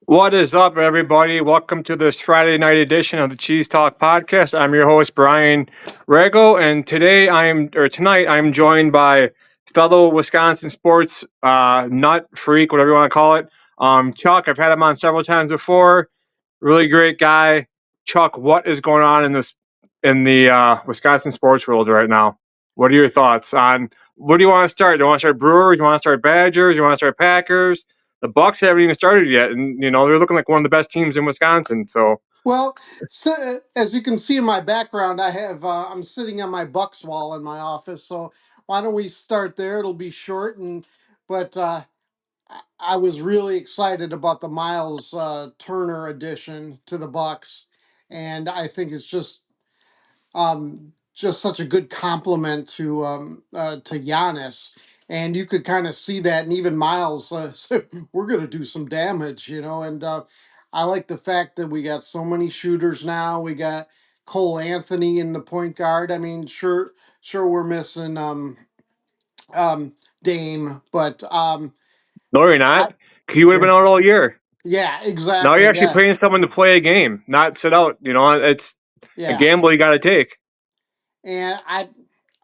What is up, everybody? Welcome to this Friday night edition of the Cheese Talk podcast. I'm your host, Brian Rego, and tonight I'm joined by fellow Wisconsin sports nut freak, whatever you want to call it. Chuck, I've had him on several times before. Really great guy. Chuck, what is going on in the Wisconsin sports world right now? What are your thoughts on where do you want to start? Do you want to start Brewers? Do you want to start Badgers? Do you want to start Packers? The Bucks haven't even started yet, and they're looking like one of the best teams in Wisconsin. So Well, as you can see in my background, I'm sitting on my Bucks wall in my office. So why don't we start there? It'll be short, but I was really excited about the Miles Turner addition to the Bucks, and I think it's just such a good compliment to Giannis. And you could kind of see that, and even Miles said, "We're going to do some damage," And I like the fact that we got so many shooters now. We got Cole Anthony in the point guard. I mean, sure, we're missing um, Dame, but no, you're I, not. He would have yeah, been out all year. yeah, Now exactly, you're actually yeah, paying someone to play a game, not sit out. It's a yeah. gamble you got to take. And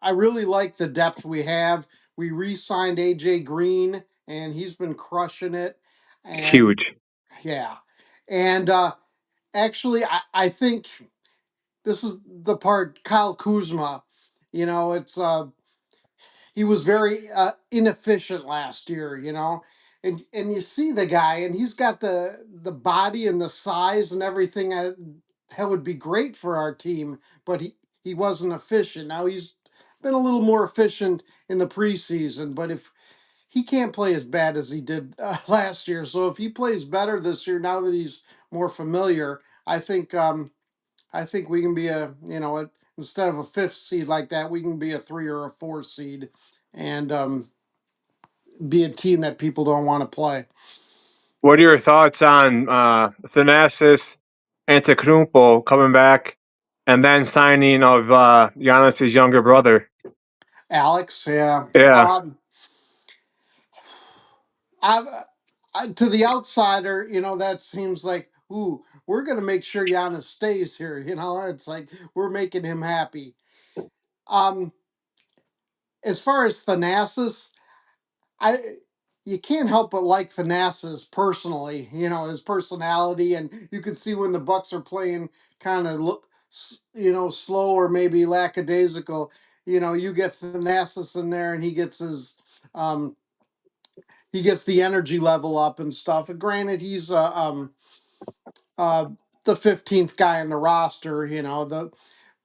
I really like the depth we have. We re-signed AJ Green, and he's been crushing it. It's And huge. yeah, and actually, I think this is the part. Kyle Kuzma, it's he was very inefficient last year, and you see the guy, and he's got the body and the size and everything that would be great for our team, but he wasn't efficient. Now he's been a little more efficient in the preseason, but if he can't play as bad as he did last year, so if he plays better this year, now that he's more familiar, I think we can be instead of a fifth seed like that, we can be a 3 or a 4 seed, and be a team that people don't want to play. What are your thoughts on Thanasis Antetokounmpo coming back and then signing of Giannis's younger brother? Alex, yeah. Yeah, I, to the outsider, that seems like, ooh, we're gonna make sure Giannis stays here. It's like we're making him happy. Um, as far as Thanasis, I you can't help but like Thanasis personally, his personality, and you can see when the Bucks are playing kind of slow or maybe lackadaisical, you get Thanasis in there and um he gets the energy level up and stuff. And granted, he's uh the 15th guy on the roster,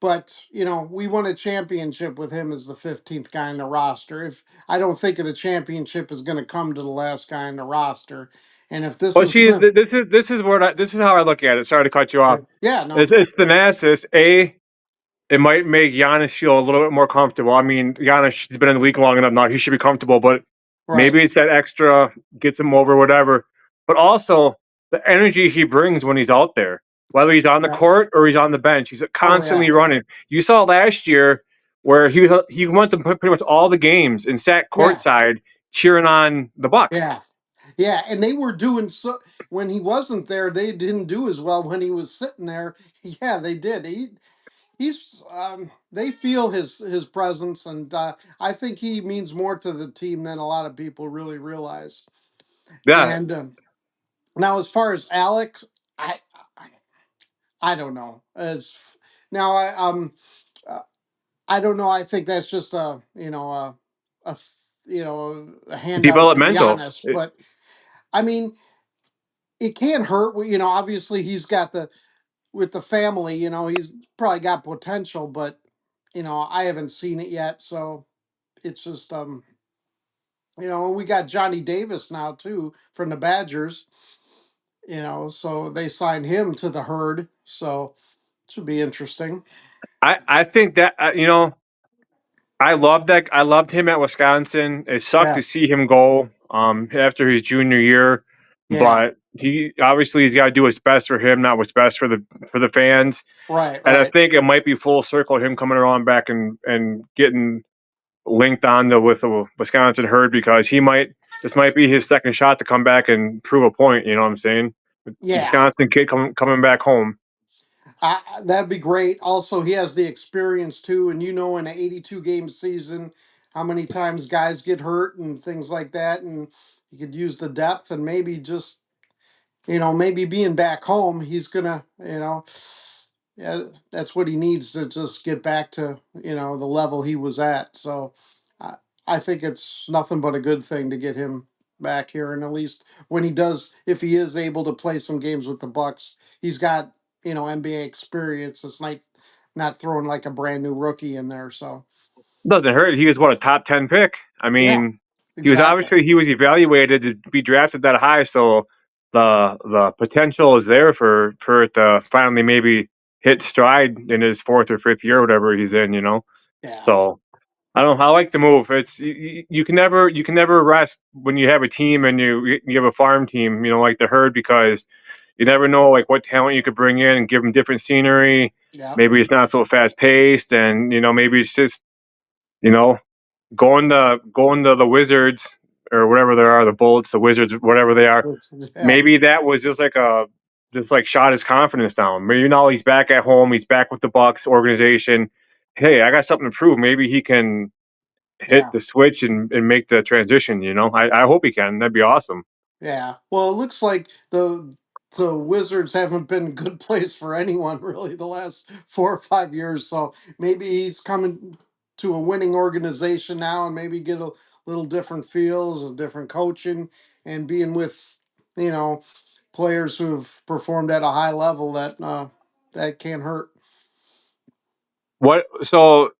but we won a championship with him as the 15th guy on the roster. If I don't think of the championship is going to come to the last guy on the roster, and if this well, is see, this is how I look at it. Sorry to cut you off. yeah, no, It's Thanasis. It might make Giannis feel a little bit more comfortable. I mean, Giannis has been in the league long enough now; he should be comfortable. But right, maybe it's that extra gets him over, whatever. But also the energy he brings when he's out there, whether he's on the yeah, court or he's on the bench, he's oh yeah, constantly running. You saw last year where he went to pretty much all the games and sat yeah, courtside cheering on the Bucks. yeah, yeah, and they were doing so when he wasn't there. They didn't do as well when he was sitting there. Yeah, they did. He's they feel his presence, and I think he means more to the team than a lot of people really realize. Yeah, And now, as far as Alex, I I, I don't know. As now, uh, I don't know. I think that's just a a handout to developmental. Giannis. But I mean, it can't hurt. Obviously he's got the with the family. He's probably got potential, but I haven't seen it yet. So it's just we got Johnny Davis now too from the Badgers. So they signed him to the herd. So it should be interesting. I think that I love that. I loved him at Wisconsin. It sucked Yeah. to see him go after his junior year, Yeah. but he's got to do what's best for him, not what's best for the fans. Right. And I Right. think it might be full circle him coming around back and getting linked on with the Wisconsin herd because this might be his second shot to come back and prove a point. You know what I'm saying? Yeah, Wisconsin kid coming back home. that'd be great. Also, he has the experience too, and in an 82 game season, how many times guys get hurt and things like that, and you could use the depth and maybe just maybe being back home, he's gonna, yeah, that's what he needs to just get back to, the level he was at. So I, I think it's nothing but a good thing to get him back here. And at least when he does, if he is able to play some games with the Bucks, he's got, NBA experience. It's not throwing like a brand new rookie in there. So Doesn't hurt. He was what, a top 10 pick. I yeah, mean, exactly. he was evaluated to be drafted that high, so the potential is there for it to finally maybe hit stride in his fourth or fifth year, whatever he's in. Yeah. So I don't know. I like the move. It's you can never rest when you have a team and you have a farm team. Like the Herd, because you never know like what talent you could bring in and give them different scenery. Yeah. Maybe it's not so fast paced, and maybe it's just you know going to the Wizards or whatever they are, the Bullets, the Wizards, whatever they are. Yeah. Maybe that was just like shot his confidence down. Maybe now he's back at home. He's back with the Bucks organization. Hey, I got something to prove. Maybe he can hit Yeah. the switch and make the transition. I hope he can. That'd be awesome. Yeah. Well, it looks like the Wizards haven't been a good place for anyone really the last 4 or 5 years. So maybe he's coming to a winning organization now and maybe get a little different feels, a different coaching, and being with, you know, players who've performed at a high level that can't hurt. What? So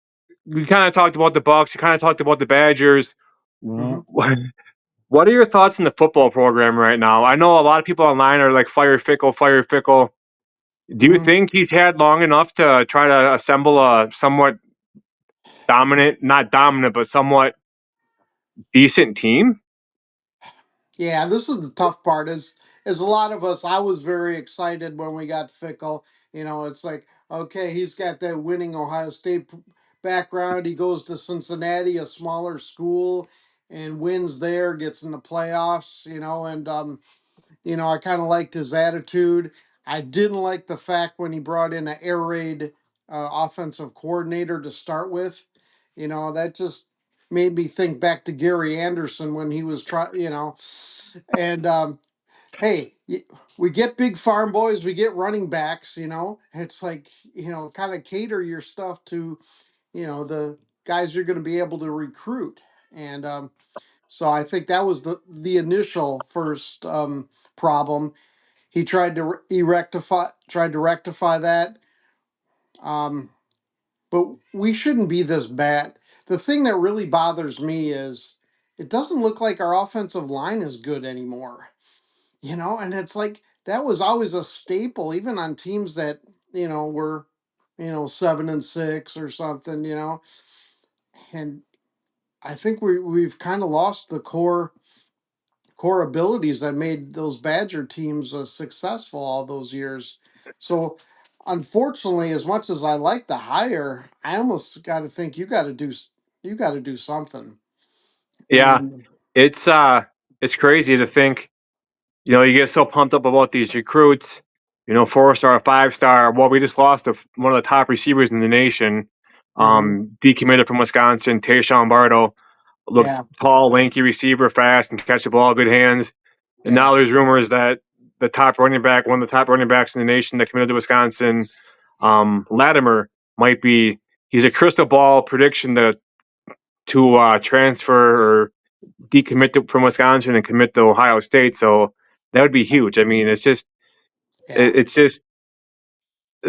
we kind of talked about the Bucks. You kind of talked about the Badgers. Hmm. What are your thoughts on the football program right now? I know a lot of people online are like fire Fickle, fire Fickle. Do you Hmm. think he's had long enough to try to assemble a somewhat dominant, not dominant, but somewhat decent team? Yeah, this is the tough part. As a lot of us, I was very excited when we got Fickle. It's like, okay, he's got that winning Ohio State background. He goes to Cincinnati, a smaller school, and wins there, gets in the playoffs. I kind of liked his attitude. I didn't like the fact when he brought in an air raid offensive coordinator to start with. That just made me think back to Gary Anderson when he was and hey, we get big farm boys, we get running backs. It's like kind of cater your stuff to the guys you're going to be able to recruit, and so I think that was the initial first problem. He tried to rectify that, um, but we shouldn't be this bad. The thing that really bothers me is it doesn't look like our offensive line is good anymore. And it's like that was always a staple, even on teams that were 7-6 or something. And I think we've kind of lost the core abilities that made those Badger teams successful all those years. So, unfortunately, as much as I like the hire, I almost got to think you got to do something. Yeah, And it's crazy to think. You get so pumped up about these recruits. 4 star, 5 star. Well, we just lost one of the top receivers in the nation. mhm, Decommitted from Wisconsin, Tayshawn Bartle. Looked yeah, tall, lanky receiver, fast, and catch the ball, good hands. And now yeah, there's rumors that the top running back, one of the top running backs in the nation that committed to Wisconsin, Latimer, might be. He's a crystal ball prediction to transfer or from Wisconsin and commit to Ohio State. So that would be huge. I mean, yeah, it's just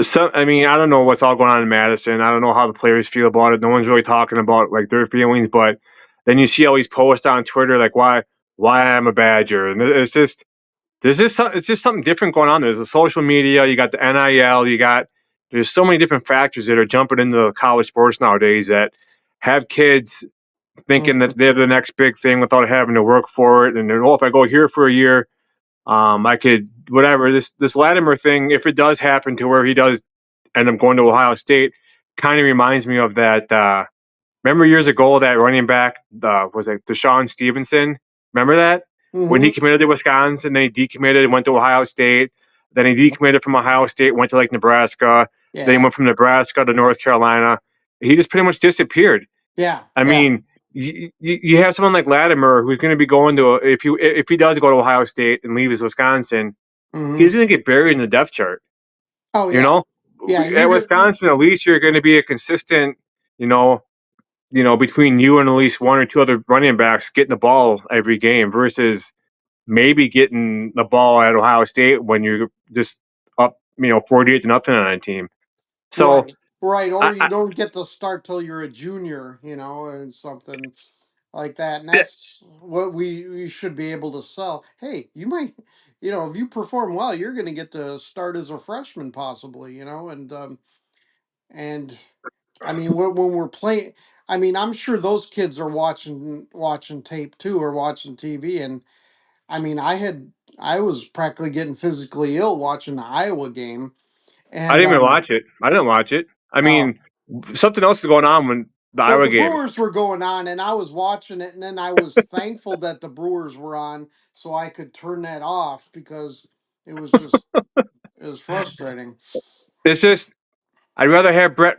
so. I mean, I don't know what's all going on in Madison. I don't know how the players feel about it. No one's really talking about like their feelings. But then you see all these posts on Twitter like why I'm a Badger, and it's just something different going on. There's the social media. You got the NIL. There's so many different factors that are jumping into college sports nowadays that have kids thinking that mhm, they're the next big thing without having to work for it. And then, if I go here for a year, I could whatever this Latimer thing. If it does happen to where he does end up going to Ohio State, kind of reminds me of that. Remember years ago that running back was like Deshaun Stevenson. Remember that? when he Mm-hmm. committed to Wisconsin, then he decommitted and went to Ohio State. Then he decommitted from Ohio State, went to like Nebraska. Then he Yeah. went from Nebraska to North Carolina. He just pretty much disappeared. Yeah. I Yeah. mean, you have someone like Latimer who's going to be going to if he does go to Ohio State and leaves Wisconsin, Mm-hmm. he's going to get buried in the depth chart. Oh You yeah. know, Yeah. at You're good. Wisconsin, at least you're going to be a consistent. You know, between you and at least one or two other running backs getting the ball every game versus maybe getting the ball at Ohio State when you're just up, 48 to nothing on a team. So Right. Right. Or you I don't get to start till you're a junior, and something like that. And that's what we should be able to sell. Hey, you might, if you perform well, you're going to get to start as a freshman possibly, and I mean, when we're playing, I mean, I'm sure those kids are watching tape too, or watching TV. And I mean, I was practically getting physically ill watching the Iowa game, I and didn't even watch it. I didn't watch it. I uh, mean, something else is going on when the well, Iowa the game. Brewers were going on, and I was watching it, and then I was thankful that the Brewers were on, so I could turn that off because it was just it was frustrating. It's just I'd rather have Brett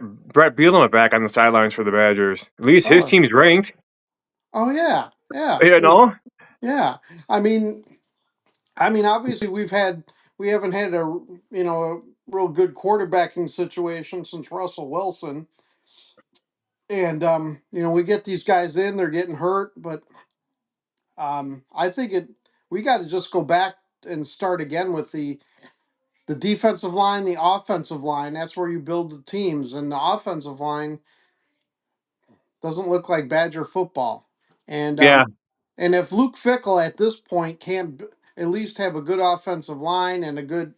Bielema back on the sidelines for the Badgers. At least his Oh, team's ranked. oh yeah, yeah, You know, yeah. I mean, obviously we haven't had a real good quarterbacking situation since Russell Wilson, and we get these guys in, they're getting hurt, but I think we got to just go back and start again with the defensive line, the offensive line. That's where you build the teams, and the offensive line doesn't look like Badger football. And yeah, and if Luke Fickle at this point can't at least have a good offensive line and a good,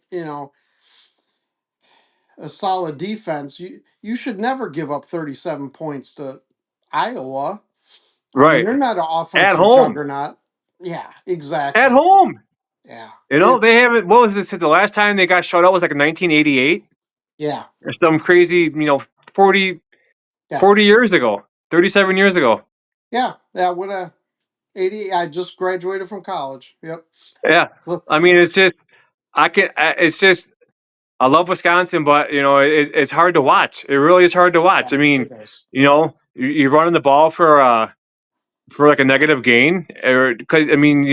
a solid defense, you should never give up 37 points to Iowa. I mean, right. they're not an At offensive home, juggernaut. Yeah, at exactly. home. Yeah, They it's haven't. What was this? The last time they got shut out was like in 1988 yeah, or some crazy, 40, yeah, 40 years ago, 37 years ago. yeah. Yeah, when 80, I just graduated from college. Yep. Yeah, So, I mean, it's just I can. It's just I love Wisconsin, but it's hard to watch. It really is hard to watch. yeah, I mean, it is. you're running the ball for like a negative gain, or because I mean,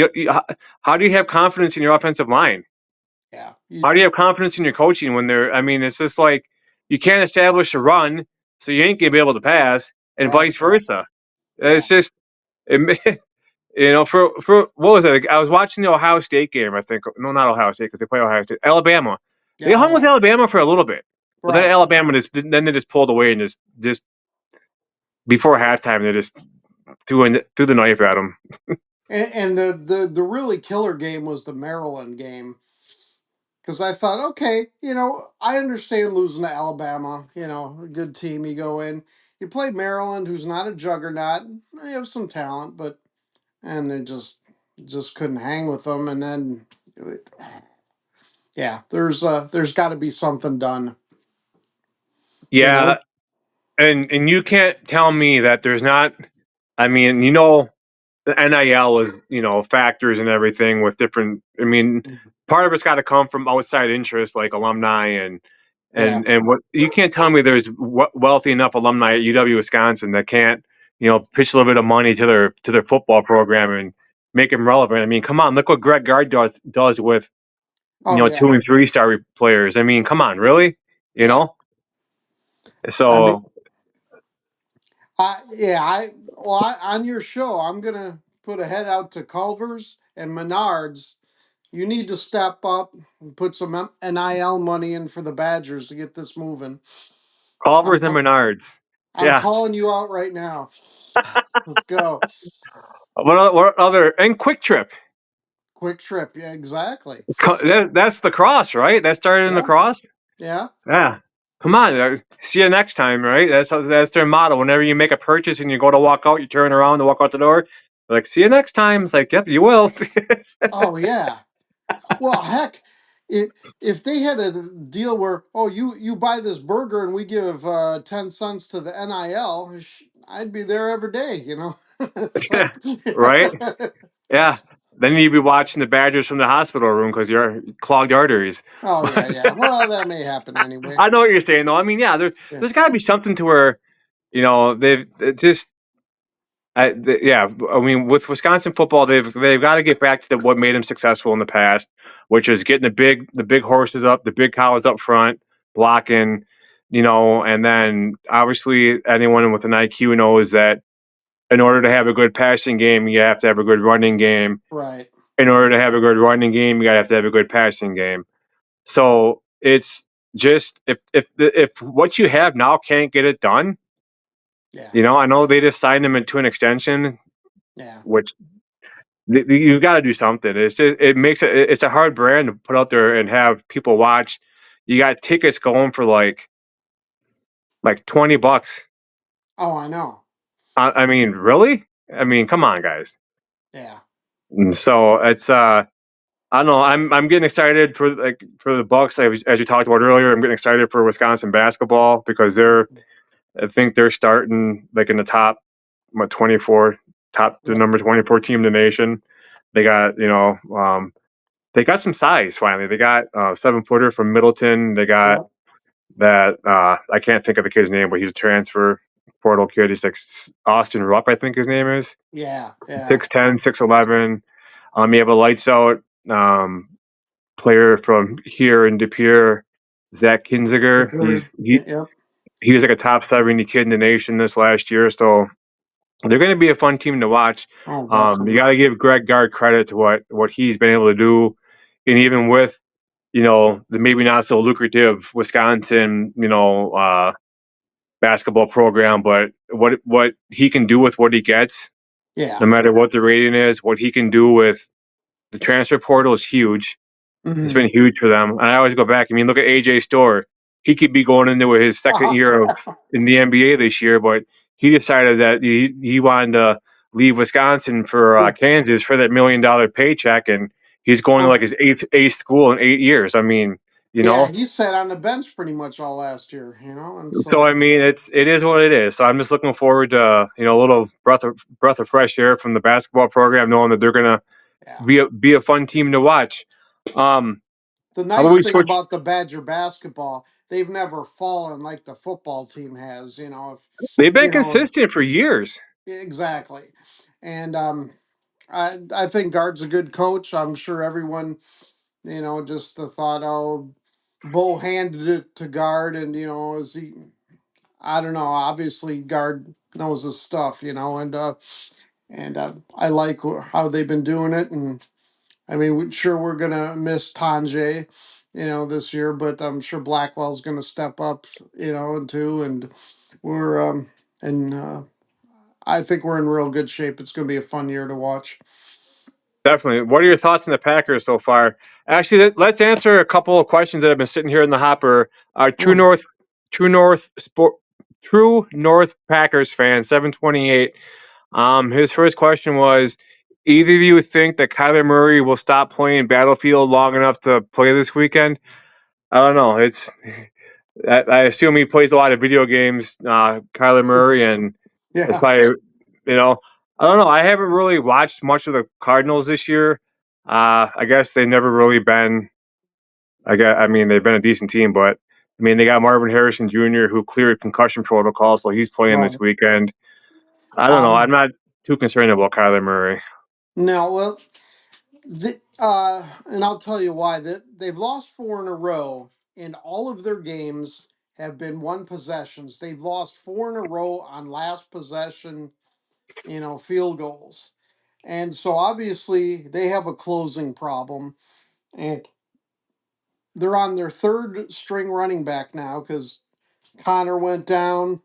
how do you have confidence in your offensive line? Yeah. How do you have confidence in your coaching when they're? I mean, it's just like you can't establish a run, so you ain't gonna be able to pass, and Right. vice versa. Yeah. It's just it, for what was it? I was watching the Ohio State game. I think no, not Ohio State because they play Ohio State. Alabama. They Yeah. hung with Alabama for a little bit, but then Right. Alabama then they just pulled away and just before halftime they just threw the knife at them. And the really killer game was the Maryland game because I thought, okay, I understand losing to Alabama, a good team. You go in, you play Maryland, who's not a juggernaut. They have some talent, but and they just couldn't hang with them. And then, yeah, there's got to be something done, you Yeah, know. and you can't tell me that there's not. I mean, the NIL is factors and everything with different. I mean, part of it's got to come from outside interest like alumni Yeah. and what you can't tell me there's wealthy enough alumni at UW Wisconsin that can't pitch a little bit of money to their football program and make them relevant. I mean, come on, look what Greg Gard does with Oh yeah. 2 and 3 star players. I mean, come on, really? You Yeah. know, I mean, so on your show, I'm gonna put a head out to Culver's and Menards. You need to step up and put some NIL money in for the Badgers to get this moving. I'm Culver's and call, Menards. I'm Yeah. calling you out right now. Let's go. What other and Quick Trip? Quick trip. Yeah, exactly. That's the cross, right? That started in the Yeah, cross. yeah. Yeah. Come on. See you next time, right? That's their motto. Whenever you make a purchase and you go to walk out, you turn around to walk out the door. Like, see you next time. It's like, yep, you will. Oh yeah. Well, heck, if they had a deal where, oh, you buy this burger and we give 10 cents to the NIL, I'd be there every day. It's like Right? Yeah. then you'd be watching the Badgers from the hospital room because you're clogged arteries. Oh yeah, yeah. Well, that may happen anyway. I know what you're saying, though. I mean, yeah, Yeah, there's got to be something to where they've just yeah, I mean, with Wisconsin football, they've got to get back to what made them successful in the past, which is getting the big horses up, the big cows up front, blocking, and then obviously anyone with an IQ knows that in order to have a good passing game, you have to have a good running game. right. In order to have a good running game, you got to have to have a good passing game. So it's just if what you have now can't get it done, Yeah, I know they just signed him into an extension, yeah. which you've got to do something. It's just it's a hard brand to put out there and have people watch. You got tickets going for like $20. Oh, I know. I mean, really? I mean, come on, guys. Yeah. And so it's I don't know. I'm getting excited for the Bucks. As you talked about earlier, I'm getting excited for Wisconsin basketball because I think they're starting like in the top 24, the Yep. number 24 team in the nation. They got they got some size finally. They got 7-footer from Middleton. They got Yep. that I can't think of the kid's name, but he's a transfer portal kid. He's like Austin Rupp, I think his name is. Yeah. Yeah. 6'10", 6'11". You have a lights out player from here in De Pere, Zach Kinziger. Sure. Yep. He was like a top 70 kid in the nation this last year. So they're going to be a fun team to watch. Oh, You definitely. got to give Greg Gard credit to what he's been able to do, and even with the maybe not so lucrative Wisconsin basketball program, but what he can do with what he gets, Yeah. no matter what the rating is, what he can do with the transfer portal is huge. It's Hmm. been huge for them. And I always go back. I mean, look at AJ Storr. He could be going into his second year in the NBA this year, but he decided that he wanted to leave Wisconsin for Kansas for that $1 million paycheck, and he's going to like Oh, his eighth school in 8 years. I mean, you yeah. know. He sat on the bench pretty much all last year. And so So I it's mean, it is what it is. So I'm just looking forward to a little breath of fresh air from the basketball program, knowing that they're gonna yeah. be a fun team to watch. Um, The how about nice we thing switch? about the Badger basketball, they've never fallen like the football team has. If They've been you know consistent for years. exactly, and I think Guard's a good coach. I'm sure everyone just the thought, oh, Bo handed it to Guard, and is he? I don't know. Obviously, Guard knows his stuff, and I like how they've been doing it. And I mean, sure, we're gonna miss Tanjay, this year, but I'm sure Blackwell's gonna step up, and too, and we're and I think we're in real good shape. It's gonna be a fun year to watch. Definitely. What are your thoughts on the Packers so far? Actually, let's answer a couple of questions that have been sitting here in the hopper. Oh, True North Sport, True North Packers fan 728. His first question was: either of you think that Kyler Murray will stop playing Battlefield long enough to play this weekend? I don't know. I assume he plays a lot of video games, Kyler Murray, and it's yeah. probably you know I don't know. I haven't really watched much of the Cardinals this year. I guess they've never really been. I mean, they've been a decent team, but I mean, they got Marvin Harrison Jr. who cleared concussion protocol, so he's playing this Right. weekend. I don't know. I'm Um. not too concerned about Kyler Murray. No. Well. And I'll tell you why. That they've lost four in a row, and all of their games have been one possessions. They've lost four in a row on last possession, field goals. And so obviously they have a closing problem. And they're on their third string running back now because Connor went down.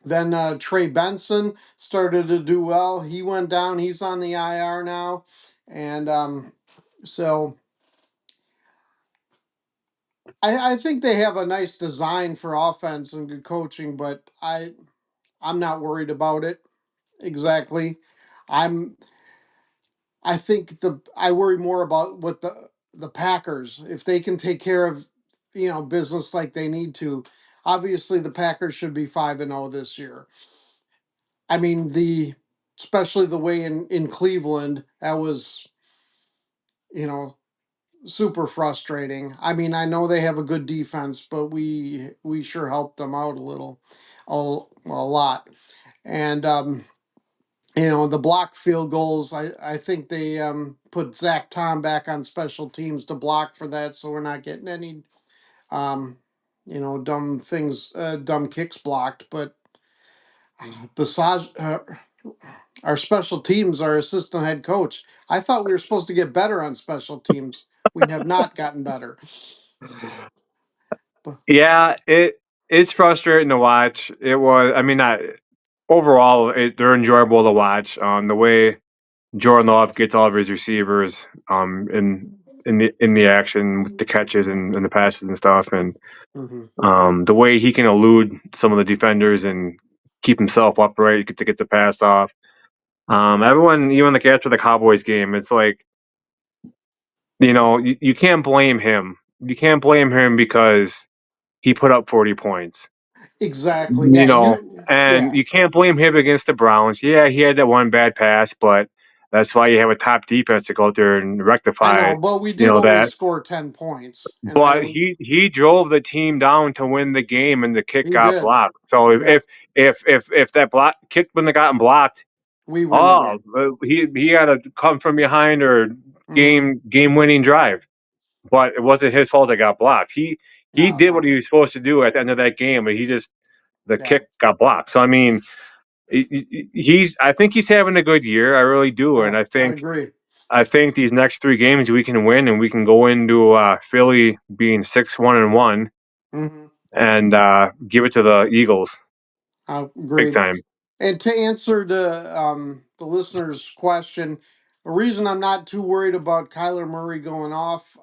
Then Trey Benson started to do well. He went down. He's on the IR now. And so I think they have a nice design for offense and good coaching, but I'm not worried about it exactly. I'm I think I worry more about what the Packers, if they can take care of business like they need to. Obviously, the Packers should be 5-0 this year. I mean, the especially the way in Cleveland, that was. you know, super frustrating. I mean, I know they have a good defense, but we sure helped them out a little, a lot. And the block field goals. I think they put Zach Tom back on special teams to block for that, so we're not getting any um, dumb kicks blocked. But besides our special teams, our assistant head coach, I thought we were supposed to get better on special teams. We have not gotten better. But Yeah, it's frustrating to watch. It was, I mean, not overall, they're enjoyable to watch. The way Jordan Love gets all of his receivers in the action with the catches and the passes and stuff, and mhm. the way he can elude some of the defenders and keep himself upright to get the pass off. Everyone, even like after the Cowboys game, it's like you can't blame him. You can't blame him because he put up 40 points. Exactly. You Yeah, know, yeah. and you can't blame him against the Browns. Yeah, he had that one bad pass, but that's why you have a top defense to go out there and I rectify, know, but we did only that. score 10 points, and But he drove the team down to win the game, and the kick he got did. blocked. So Yeah, if that block kick wouldn't have gotten blocked, we win the oh, game. he had to come from behind or Hmm. game winning drive. But it wasn't his fault it got blocked. He No, did what no. he was supposed to do at the end of that game, but the Yeah, kick got blocked. So I mean, I think he's having a good year. I really do, and yeah, I agree. I think these next three games we can win, and we can go into Philly being 6-1-1, Hmm. and give it to the Eagles I big agreed. time. And to answer the listener's question, the reason I'm not too worried about Kyler Murray going off,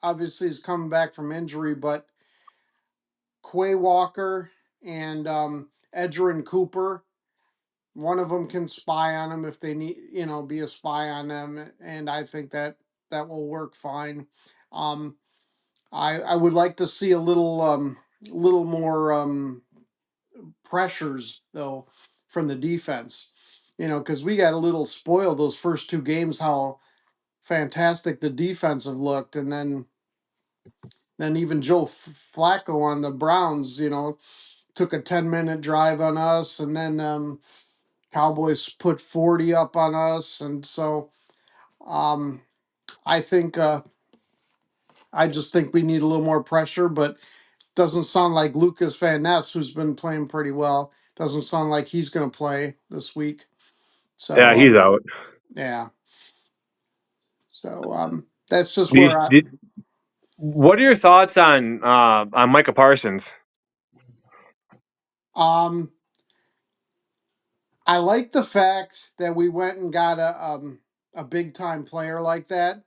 obviously he's coming back from injury, but Quay Walker and Edgerrin Cooper, one of them can spy on him if they need, be a spy on them, and I think that will work fine. Um, I would like to see a little more pressures though from the defense, because we got a little spoiled those first two games how fantastic the defense have looked, and then even Joe Flacco on the Browns, took a 10-minute drive on us, and then Cowboys put 40 up on us, and so um, I think I just think we need a little more pressure, but doesn't sound like Lucas Van Ness, who's been playing pretty well, doesn't sound like he's going to play this week. Yeah, So he's out. yeah, so that's just Did, where I did, what are your thoughts on Micah Parsons? um I like the fact that we went and got a big time player like that.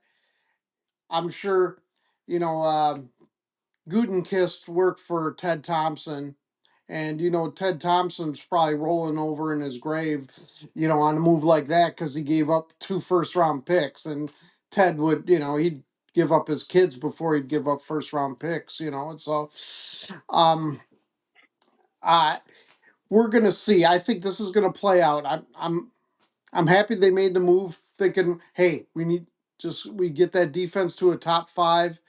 I'm sure, you know, Gutenkist worked for Ted Thompson, and Ted Thompson's probably rolling over in his grave, on a move like that because he gave up two first round picks, and Ted would, he'd give up his kids before he'd give up first round picks, and so, um, I we're gonna see. I think this is gonna play out. I'm happy they made the move, thinking, hey, we get that defense to a top five.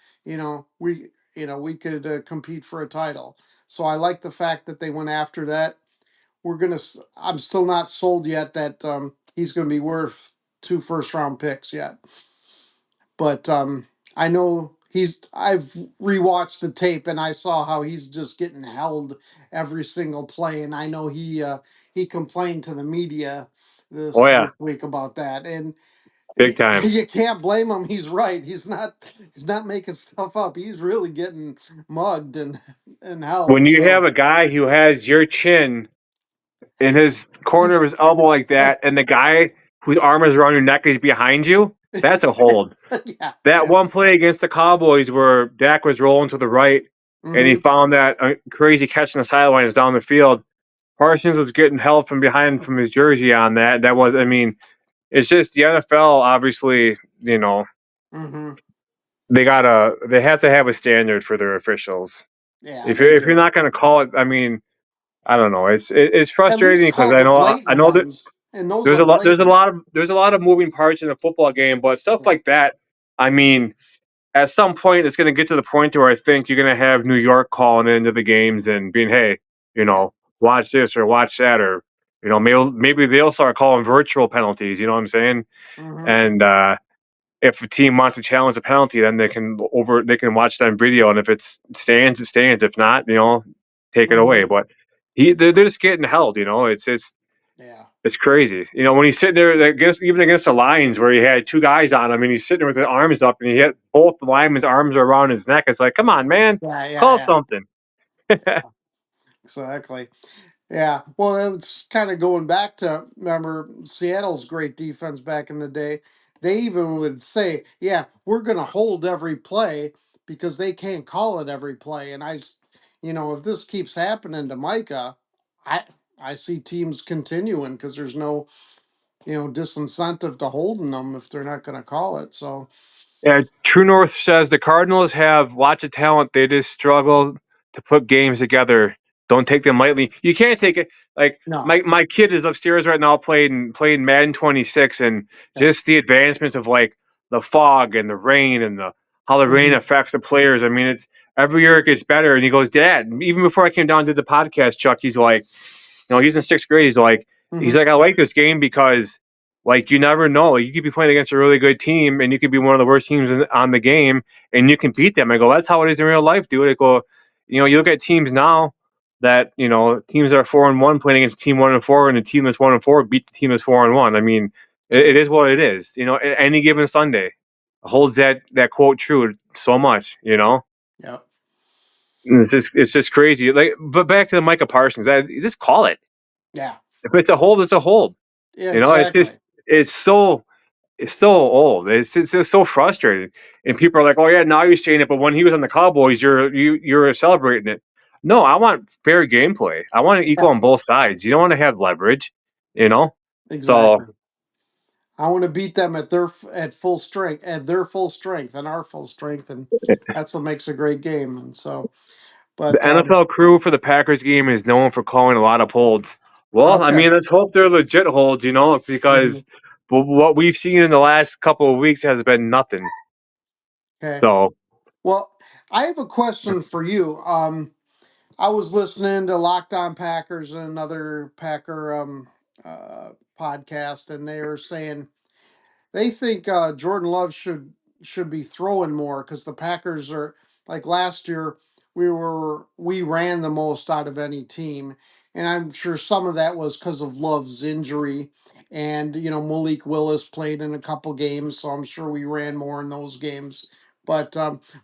We could compete for a title. So I like the fact that they went after that. I'm still not sold yet that he's gonna be worth two first round picks yet. But I know I've rewatched the tape and I saw how he's just getting held every single play, and I know he complained to the media Oh this yeah, week about that, and big time. you can't blame him. He's right. He's not making stuff up. He's really getting mugged and When held. you have So a guy who has your chin in his corner of his elbow like that, and the guy whose arm is around your neck is behind you, that's a hold. yeah, That yeah. one play against the Cowboys where Dak was rolling to the right and he Mm-hmm. found that crazy catch on the sidelines down the field. Parsons was getting held from behind from his jersey on that. That was, I mean, it's just the NFL. Obviously, Mm-hmm. they have to have a standard for their officials. Yeah, If they you're do. not going to call it, I mean, I don't know. It's At frustrating least because call the I blatant know that ones, and those are there's a blatant. lot of moving parts in a football game, but stuff like that. I mean, at some point, it's going to get to the point where I think you're going to have New York calling into the games and being, hey, Yeah. watch this or watch that, or maybe they'll start calling virtual penalties. You know what I'm saying? Hmm. And if a team wants to challenge a penalty, then they can watch that video, and if it stands, it stands. If not, take it away. Hmm. But they're just getting held. Yeah. It's crazy. When he's sitting there against the Lions where he had two guys on him and he's sitting there with his arms up and he hit both the linemen's arms around his neck. It's like, come on, man, Yeah. Yeah. call Yeah. something. Exactly. Yeah. Well, it's kind of going back to remember Seattle's great defense back in the day. They even would say, "Yeah, we're going to hold every play because they can't call it every play." And if this keeps happening to Micah, I I see teams continuing because there's no disincentive to holding them if they're not going to call it. So Yeah, True North says the Cardinals have lots of talent. They just struggle to put games together. Don't take them lightly. You can't take it like no. my kid is upstairs right now playing Madden 26, and Yeah. just the advancements of like the fog and the rain and the how the rain Hmm. affects the players. I mean, it's every year it gets better. And he goes, Dad, even before I came down to the podcast, Chuck, he's like, he's in sixth grade. He's Hmm. like, I like this game because like you never know. Like, you could be playing against a really good team, and you could be one of the worst teams on the game, and you can beat them. I go, that's how it is in real life, dude. I go, you look at teams now that teams that are 4-1 playing against team 1-4, and the team that's 1-4 beat the team that's 4-1. I mean, it is what it is. Any given Sunday holds that quote true so much. Yep. It's just crazy. Like, but back to the Micah Parsons, just call it. Yeah. If it's a hold, it's a hold. Yeah. It's just Exactly. it's so it's so old. It's just so frustrating. And people are like, "Oh yeah, now you're saying it," but when he was on the Cowboys, you're celebrating it. No, I want fair gameplay. I want it Yeah. equal on both sides. You don't want to have leverage, you know. So Exactly. I want to beat them at full strength, at their full strength, and our full strength, and that's what makes a great game. And so, the but NFL crew for the Packers game is known for calling a lot of holds. Well, I okay, mean, let's hope they're legit holds, hmm, because what we've seen in the last couple of weeks has been nothing. okay. So Well, I have a question for you. I was listening to Locked On Packers and another Packer uh, podcast, and they were saying they think Jordan Love should be throwing more because the Packers are like last year we ran the most out of any team, and I'm sure some of that was because of Love's injury, and Malik Willis played in a couple games, so I'm sure we ran more in those games. But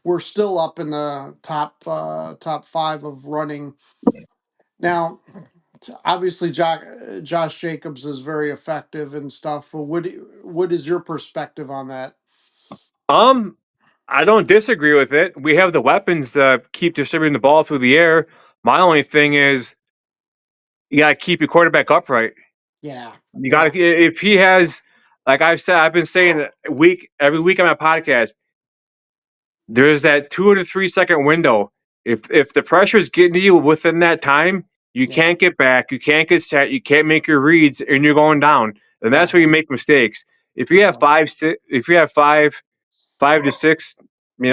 we're still up in the top five of running now. Obviously, Josh Jacobs is very effective and stuff. But what is your perspective on that? Um, I don't disagree with it. We have the weapons to keep distributing the ball through the air. My only thing is you gotta keep your quarterback upright. Yeah, You yeah, gotta if he has, like I've been saying every week on my podcast, there's that 2 to 3 second window. If the pressure is getting to you within that time, you yeah, can't get back, you can't get set, you can't make your reads, and you're going down. And that's yeah, where you make mistakes. If you have yeah, if you have 5 to 6,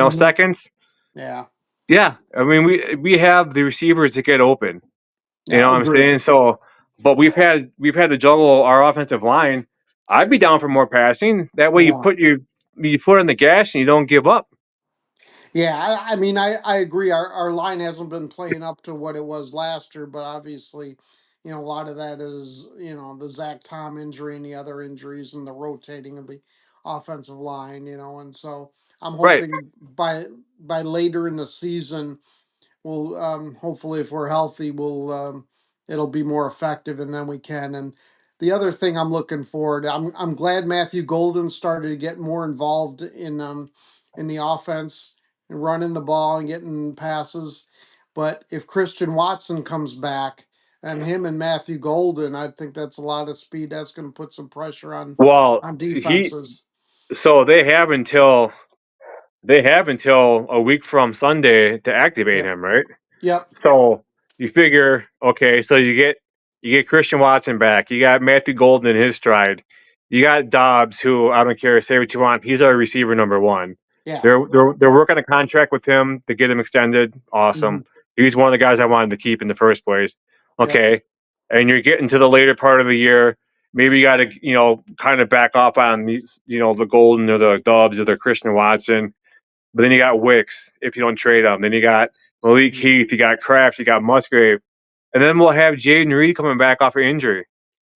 hmm, seconds. yeah, Yeah, I mean we have the receivers to get open. You know yeah. what I'm Agreed. saying? So, but we've had to juggle our offensive line. I'd be down for more passing. That way, Yeah. you put on the gas and you don't give up. Yeah, I mean, I agree. Our line hasn't been playing up to what it was last year, but obviously, a lot of that is, the Zach Tom injury and the other injuries and the rotating of the offensive line, and so I'm Right. hoping by later in the season we'll hopefully if we're healthy it'll be more effective and then we can. And the other thing I'm looking forward, I'm glad Matthew Golden started to get more involved in the offense and running the ball and getting passes. But if Christian Watson comes back and him and Matthew Golden, I think that's a lot of speed. That's going to put some pressure on Well, he defenses. so they have until a week from Sunday to activate Yep. him, right? Yep. So you figure, okay, so you get Christian Watson back. You got Matthew Golden in his stride. you got Dobbs, who I don't care, say what you want. He's our receiver number one. Yeah. They're working a contract with him to get him extended. Hmm. Awesome. He's one of the guys I wanted to keep in the first place. Yep. Okay, and you're getting to the later part of the year. Maybe you got to kind of back off on these the Golden or the Dobbs or the Christian Watson. But then you got Wicks if you don't trade him. Then you got Malik Mhm. Heath. You got Kraft. You got Musgrave. And then we'll have Jaden Reed coming back off of injury.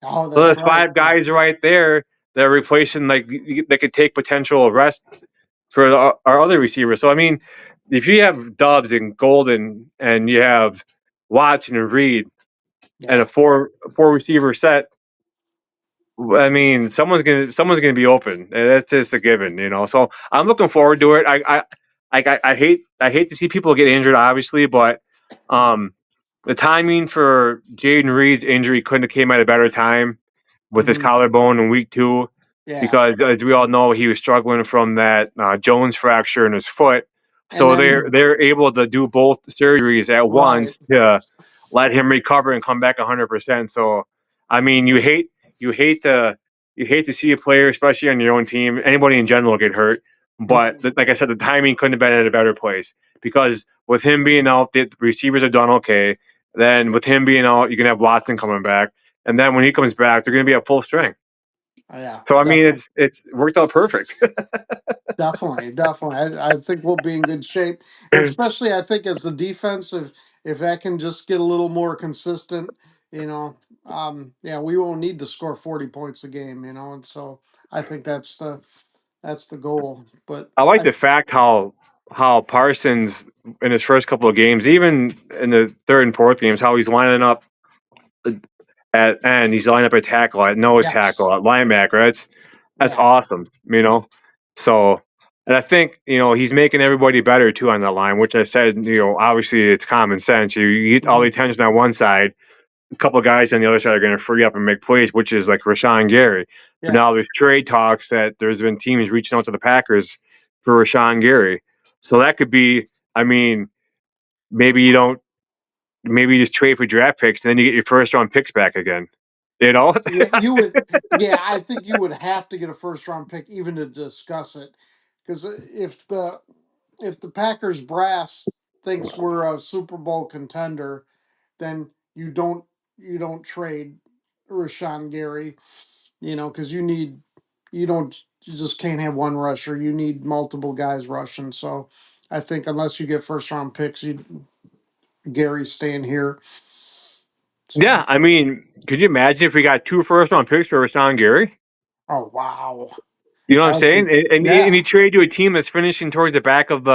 Oh, So that's there's right. five guys right there that are replacing that could take potential rest for our other receivers. So I mean, if you have Dobbs and Golden and you have Watson and Reed and Yeah. a four receiver set, I mean, someone's gonna be open. And that's just a given. So I'm looking forward to it. I hate to see people get injured, obviously, but um, the timing for Jaden Reed's injury couldn't have came at a better time with his Hmm. collarbone in week 2, Yeah. because as we all know, he was struggling from that Jones fracture in his foot. And So then they're able to do both surgeries at right. once to let him recover and come back 100%. So I mean, you hate to see a player, especially on your own team, anybody in general, get hurt. But Mhm. like I said, the timing couldn't have been in a better place, because with him being out, the receivers have done okay. Then with him being out, you can have Watson coming back, and then when he comes back, they're going to be at full strength. Yeah. So I mean, Definitely. it's worked out perfect. Definitely, definitely. I think we'll be in good shape, and especially I think as the defense, if that can just get a little more consistent, yeah, we won't need to score 40 points a game, and so I think that's the goal. But I like I, the fact how Parsons in his first couple of games, even in the third and fourth games, how he's lining up at end. He's lining up at tackle, at nose yes, tackle, at linebacker. That's yeah, awesome. So, and I think he's making everybody better too on that line. Which I said, obviously it's common sense. You get all the hmm, attention on one side, a couple of guys on the other side are going to free up and make plays, which is like Rashawn Gary. But yeah, now there's trade talks that there's been teams reaching out to the Packers for Rashawn Gary. So that could be, I mean, maybe you don't, maybe you just trade for draft picks and then you get your first round picks back again. You know? yeah. You would, yeah. I think you would have to get a first round pick even to discuss it, because if the Packers brass thinks we're a Super Bowl contender, then you don't trade Rashawn Gary, because you just can't have one rusher. You need multiple guys rushing. So I think unless you get first round picks, Gary's staying here. So Yeah. I mean, could you imagine if we got 2 first round picks for Rashawn Gary? oh wow, You know what I'm that would saying? be And yeah. you trade to a team that's finishing towards the back of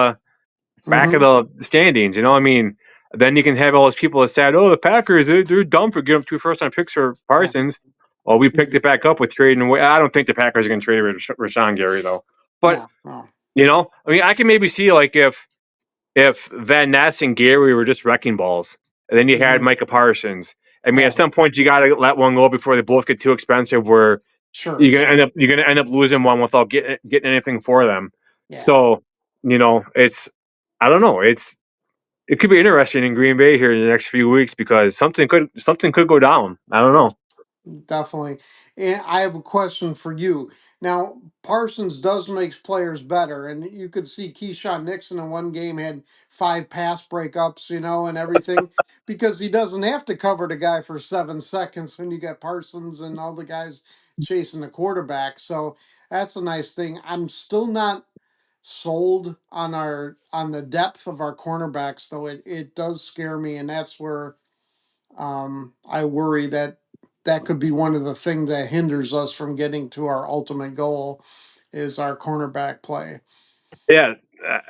Mm-hmm. the standings. I mean, then you can have all those people that said, "Oh, the Packers, they're dumb for giving up 2 first-round picks for Yeah. Parsons." Well, we picked Mhm. it back up with trading away. I don't think the Packers are going to trade Rashawn Gary though. But No, no. I mean, I can maybe see like if Van Ness and Gary were just wrecking balls, and then you had Hmm. Micah Parsons. I mean, at Yeah, some point you got to let one go before they both get too expensive, where sure, you're gonna sure. end up losing one without getting anything for them. Yeah, So it's I don't know. It could be interesting in Green Bay here in the next few weeks, because something could go down. I don't know. definitely. And I have a question for you. Now, Parsons does make players better, and you could see Keyshawn Nixon in one game had 5 pass breakups, and everything, because he doesn't have to cover the guy for 7 seconds when you got Parsons and all the guys chasing the quarterback. So that's a nice thing. I'm still not sold on the depth of our cornerbacks, though it does scare me, and that's where I worry that could be one of the things that hinders us from getting to our ultimate goal is our cornerback play. Yeah. Uh,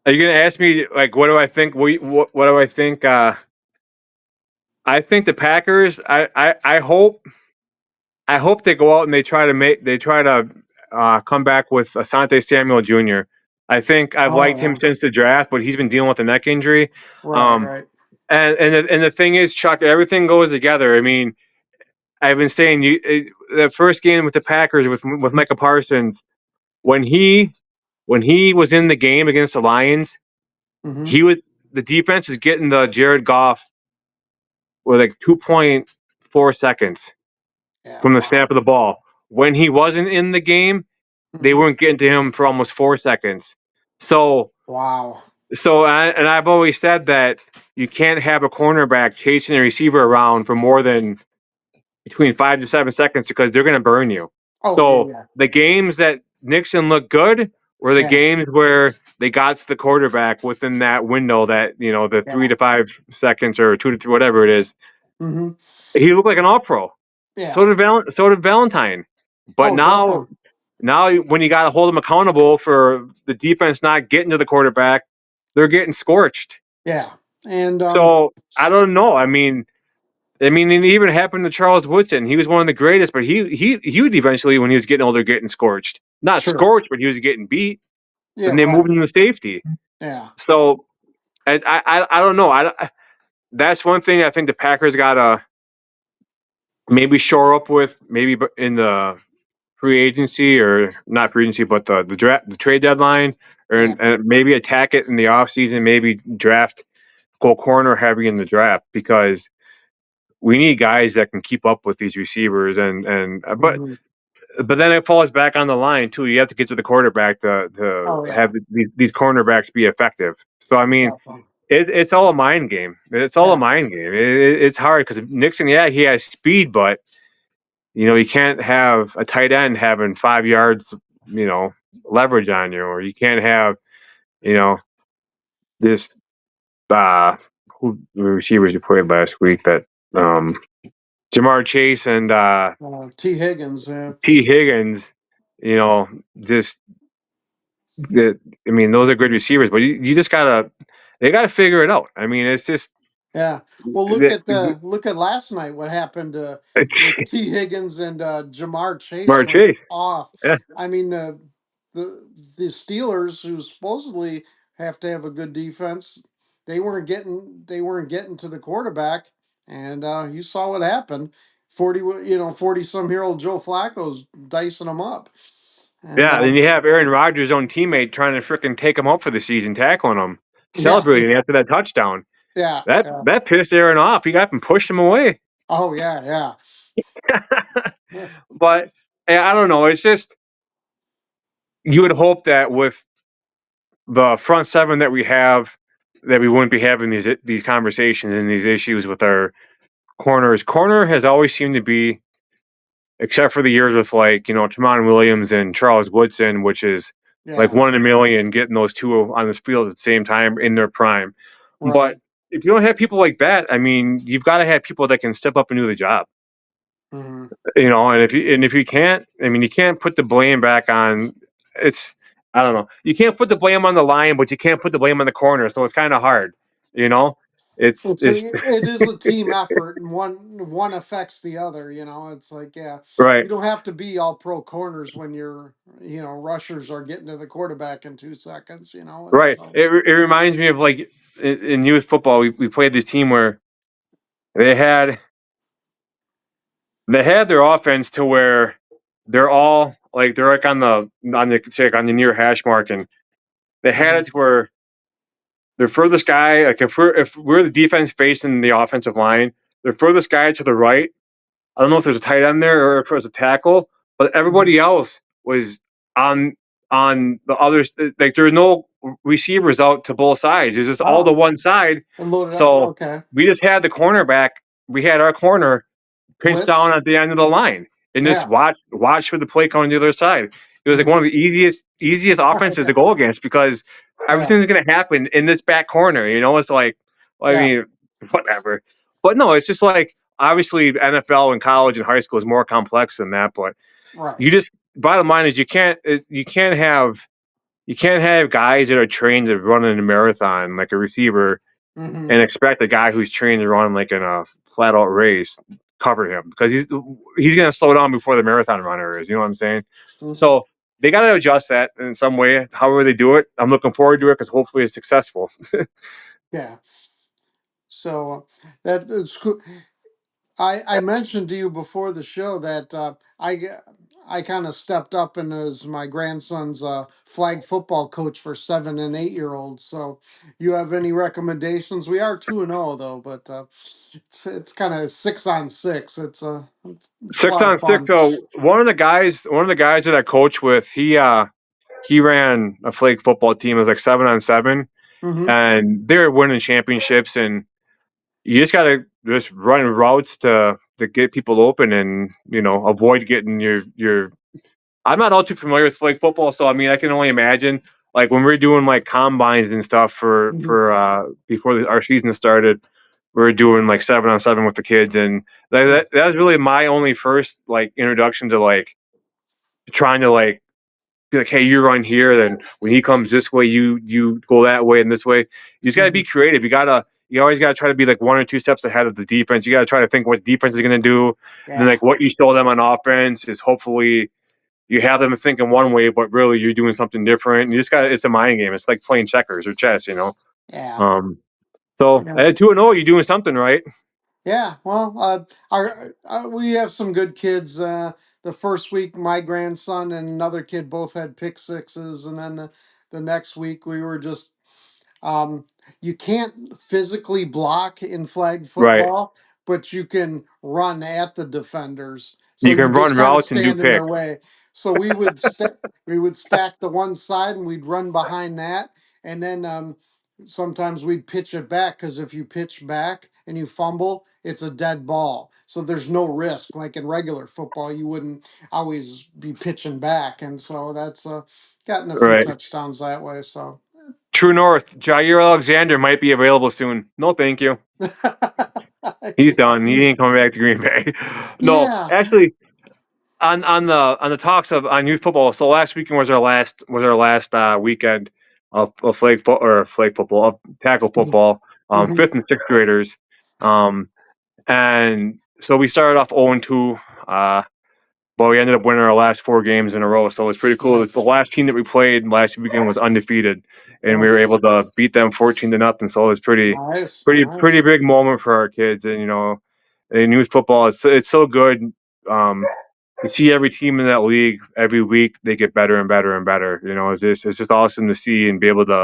are you gonna ask me like what do I think? What do I think? I think the Packers. I hope they go out and they try to come back with Asante Samuel Jr. I think I've Oh liked yeah, him since the draft, but he's been dealing with a neck injury. right, Um, right. and the thing is, Chuck, everything goes together. I mean, I've been saying the first game with the Packers with Micah Parsons, when he was in the game against the Lions, Mm-hmm. he would the defense was getting the Jared Goff with like 2.4 seconds Yeah, from the wow. snap of the ball. when he wasn't in the game, they Hmm. weren't getting to him for almost 4 seconds. So Wow. and I've always said that you can't have a cornerback chasing a receiver around for more than between 5 to 7 seconds because they're going to burn you. Oh yeah, So yeah, the games that Nixon looked good were the yeah, games where they got to the quarterback within that window that, the yeah. 3 to 5 seconds or 2 to 3, whatever it is. Hmm. He looked like an all pro. Yeah. So did Valentine. But Oh, now, definitely. when you got to hold them accountable for the defense not getting to the quarterback, they're getting scorched. Yeah. And So I don't know. I mean, it even happened to Charles Woodson. He was one of the greatest, but he would eventually, when he was getting older, getting scorched. Not sure. scorched, but he was getting beat. Yeah. Then they Right. moved him to safety. Yeah. So I don't know. That's one thing I think the Packers gotta maybe shore up with, maybe in the free agency, or not free agency, but the draft, the trade deadline, or Yeah. and maybe attack it in the offseason, maybe go corner heavy in the draft, because we need guys that can keep up with these receivers, and Hmm. but then it falls back on the line too. You have to get to the quarterback to Oh yeah. have these cornerbacks be effective. So I mean, Definitely. it's all a mind game. It's all a Yeah. mind game. It's hard because Nixon, yeah, he has speed, but you can't have a tight end having 5 yards, you know, leverage on you, or you can't have, you know, this who the receivers you played last week, that um Jamar Chase and T. Higgins. T. Higgins, you know, just that. I mean, those are good receivers, but you just they gotta figure it out. I mean, it's just Yeah. Well, look at last night. What happened with T. Higgins and Jamar Chase Jamar went Chase. off. Yeah, I mean the the Steelers, who supposedly have to have a good defense, they weren't getting to the quarterback, and you saw what happened. 40 some year old Joe Flacco's dicing them up, and yeah. Then you have Aaron Rodgers' own teammate trying to freaking take him up for the season, tackling him, yeah, celebrating after that touchdown. yeah, That yeah. that pissed Aaron off. He got up and pushed him away. Oh yeah, yeah, But I don't know. It's just, you would hope that with the front seven that we have, that we wouldn't be having these conversations and these issues with our corners. Corner has always seemed to be, except for the years with, like, Tramon Williams and Charles Woodson, which is like yeah. one in a million, getting those two on this field at the same time in their prime. But Right. if you don't have people like that, I mean, you've got to have people that can step up and do the job. Hmm. And if you can't, I mean, you can't put the blame back on. It's I don't know. You can't put the blame on the line, but you can't put the blame on the corner. So it's kind of hard. You know, it's it's It is a team effort, and one affects the other. It's like, yeah, right, you don't have to be all pro corners when rushers are getting to the quarterback in 2 seconds. It's right. It reminds me of, like, in youth football, we played this team where they had their offense to where they're like on the near hash mark, and they had hmm it to where their furthest guy, like, if we're the defense facing the offensive line, their furthest guy to the right, I don't know if there's a tight end there or if there's a tackle, but hmm everybody else was on the other. Like, there were no receivers out to both sides. It's just all to Oh, one side. and load it up. So Okay, we just had the cornerback. We had our corner pinched blitz. down at the end of the line and just Yeah, watch for the play coming to the other side. It was like one hmm of the easiest offenses to go against, because yeah, everything's going to happen in this back corner. It's like, I yeah, mean, whatever. But no, it's just like, obviously NFL and college and high school is more complex than that. But right. you just bottom line is, you can't have guys that are trained to run in a marathon like a receiver, Hmm. and expect a guy who's trained to run like in a flat out race cover him, because he's going to slow down before the marathon runner is. You know what I'm saying? Hmm. So they got to adjust that in some way. However they do it, I'm looking forward to it, because hopefully it's successful. Yeah. So that's cool. I mentioned to you before the show that I kind of stepped up and as my grandson's flag football coach for 7 and 8 year olds. So, you have any recommendations? We are 2-0 though, but it's kind of 6-on-6. It's a Six lot of on six. fun. So one of the guys that I coach with, he ran a flag football team. It was like 7-on-7, Hmm. and they were winning championships. And you just gotta just run routes to get people open, and avoid getting your. I'm not all too familiar with flag football, so I mean I can only imagine. Like when we're doing like combines and stuff Hmm. for before our season started, we were doing like 7-on-7 with the kids, and that was really my only first like introduction to like trying to like be like, hey, you run here. Then when he comes this way, you go that way and this way. You just gotta Hmm. be creative. You always gotta try to be like 1 or 2 steps ahead of the defense. You gotta try to think what defense is gonna do. And then Yeah, like what you show them on offense is hopefully you have them thinking one way, but really you're doing something different. And you just got it's a mind game. It's like playing checkers or chess. yeah, Um, so yeah. at 2-0, you're doing something right. Yeah, well, our we have some good kids. The first week, my grandson and another kid both had pick sixes, and then the next week we were just um, you can't physically block in flag Right. football, but you can run at the defenders. So You you can just run kind of routes and do stand in their picks. way. So we would stack the one side and we'd run behind that, and then sometimes we'd pitch it back because if you pitch back and you fumble, it's a dead ball. So there's no risk. Like in regular football, you wouldn't always be pitching back, and so that's gotten a few Right. touchdowns that way. So. True North. Jair Alexander might be available soon. No, thank you. He's done. He ain't coming back to Green Bay. No, Yeah. actually, on the talks of on youth football. So last weekend was our last weekend of flag football, of tackle football. Hmm. Fifth and sixth graders. Um, and so we started off 0-2. But we ended up winning our last 4 games in a row. So it's pretty cool. The last team that we played last weekend was undefeated, and we were able to beat them 14-0. So it's Nice, pretty nice. big moment for our kids. And in youth football, it's so good. Um, you see every team in that league every week they get better and better and better. It's just awesome to see and be able to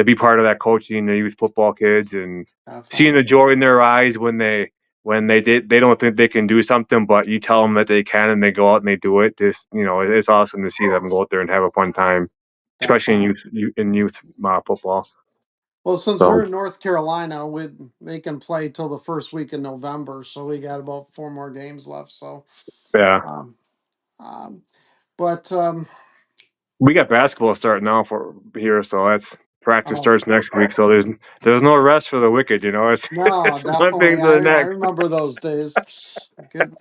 be part of that coaching the youth football kids and seeing the Definitely. joy in their eyes when they don't think they can do something, but you tell them that they can and they go out and they do it. It's awesome to see them go out there and have a fun time, especially in Definitely. youth football. Well, since So we're in North Carolina, they can play till the first week in November, so we got about 4 more games left. So, yeah, um, um, but we got basketball starting now for here, so that's practice oh, starts next week. So there's no rest for the wicked. It's no, it's one definitely. thing to the I next. remember those days.